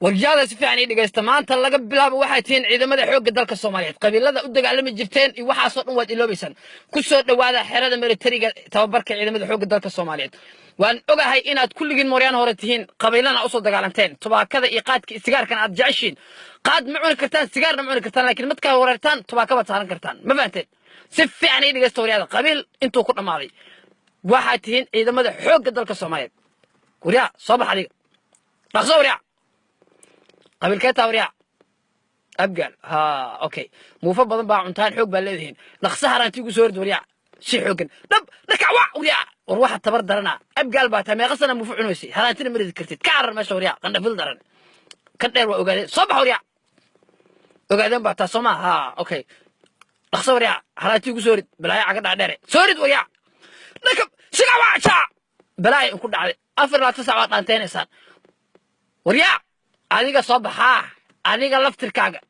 warjaada si fiican ii dhageysta maanta laga bilaabo waxay tihiin ciidamada xoogga dalka Soomaaliyeed qabiilada u dagaalami jirteen iyo waxaas oo dhan waad iloobaysan ku soo dhawaada xerada militariga tababarka ciidamada xoogga dalka Soomaaliyeed waan ogahay inaad kulligiin Mooriyaan hore tihiin qabiilana u soo dagaalanteen tubaakada iyo qaadka sigaarkan aad jeceshiin qaad ma cuni kartaan sigaarna ma cuni kartaan laakiin marka wareertaan tubaakada saaran kartaan ma fahanteen si fiican ii dhageysta waryaada qabiil intuu ku dhamaaday waxay tihiin ciidamada xoogga dalka Soomaaliyeed wariyaa soo bax adiga dhaqso wariyaa قبل كده وريع أبقال ها أوكي موفق بدن باع عنتان حق بالذين نخسها رانتيجو سورد وريع شي حقن نب نكع وريع وروح التبر درنا أبقال باتها ما غسنا موفق عنوسي هرانتين مريض كرتيت كعر ما وريع قلنا في الدرن كنير وقاعدين صبح وريع وقاعدين بعتها صما ها أوكي نخسها وريع هرانتيجو سورد بلاي عقد عداري سورد وريع نكب سلع وعشا بلاي نكون على أفر لا تسعة وطنتين إنسان وريع adiga soo baxaa adiga laftirkaaga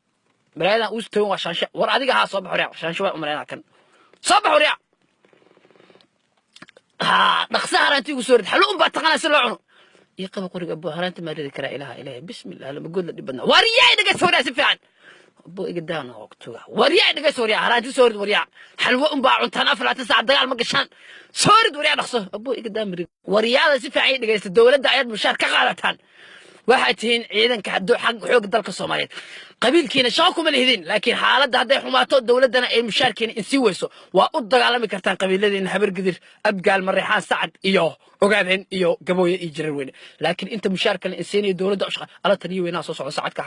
baraada u stoo waa shaansha war adiga ha soo baxo riyaa shaansha waa umaleena kan soo baxo riyaa ha dhaqsa harantigu soo rid xalu ba taqana si loo cuno iyo qaba qoriga buu haranta ma ridi kara ilaaha bismillah lama god la dibadna wariyaa idaga soo rid si fiican buu iga daana waqtiga wariyaa idaga soo rid haranti soo rid wariyaa xalwa um baa cuntaan afar saac dagaal ma gashaan soo rid wariyaa dhaqso buu iga daamir wariyaada si fiican dhageysta dawladda ayad mushaar ka qaadataan waxay tihiin ciidanka xaq xoog dalka Soomaaliyeed qabiilkiina shaqo ma leedin laakiin xaaladda haday xumaato dawladana ay mushaarkiina in si weyso waa u dagaalami kartaan qabiiladeen habar gidir abgaal marixaan sacad iyo ogaadeen iyo gabooye iyo jirar weyn laakiin inta mushaarka la insiiniyo dawladda ushqa ala taliyo weynaa soo socda sacadka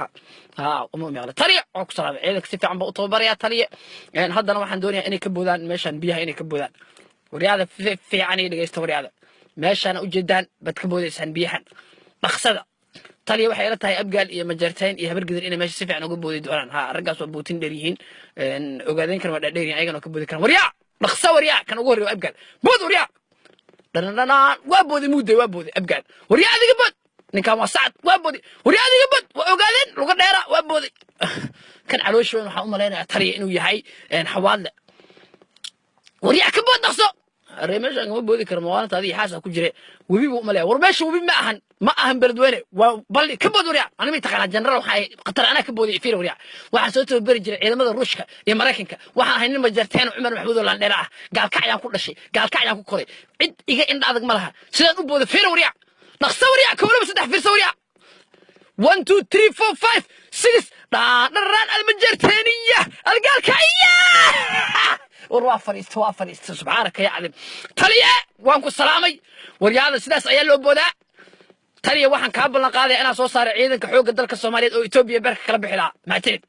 ha uma meeqla taliya oo ku salaamay ciidanka si fiican baa u tababaraya taliya haddana waxaan doonayaa inay ka boodaan meeshan biyaha inay ka boodaan wariyada fiican ay dhageysta wariyada meeshan u jeedaan bad ka boodaysan biyahan dhaqsada taliya waxay la tahay abgaal iyo majarteen iyo habar gidir inay meesha si fiican uga boodi doonaan ha ragaas waa bootin dheer yihiin ogaadeen kan waa dheer yihiin ayagana ka boodi karaan wariyaa dhaqso wariyaa kan ugu horeeyo abgaal bood wariyaa dhanana waa boodi muuday waa boodi abgaal wariyaa adiga bood ninkan waa sacad waa boodi wariyaa adiga bood waa ogaadeen luga dheera waa boodi kan caloosh weyn waxa u maleynayaa taliya inuu yahay xawaadle wariyaa ka bood dhaqso reemeesha ma boodi karo maalinta adii xaasa ku jire wabi buu malay war meesha wabi ma ahan beledweyne waa bal ka bood wariya aniga ma taqaan general waxay qatar ana ka boodi fiir wariya waxa soo tabari jiray ciidamada Ruushka iyo Mareykanka waxaan haynin majarteen Umar Maxmuud oo Landheera ah gaalka ayaan ku dhashay gaalka ayaan ku koray cid iga indha adag ma laha sidaan u boodi fiir wariya dhaqso wariya kowlaba saddex fiir wariya 1 2 3 4 5 6 dharaan almajarteeniya algaalka وروح فريست سبحانك يا عالم تليه وانكو سلامي ورياضة سداس أيا لو بودا تليه وحن كابلنا قاضي أنا صو صار عيدن كحوق الدرك الصومالية أو إثيوبيا برك كلب حلا معترف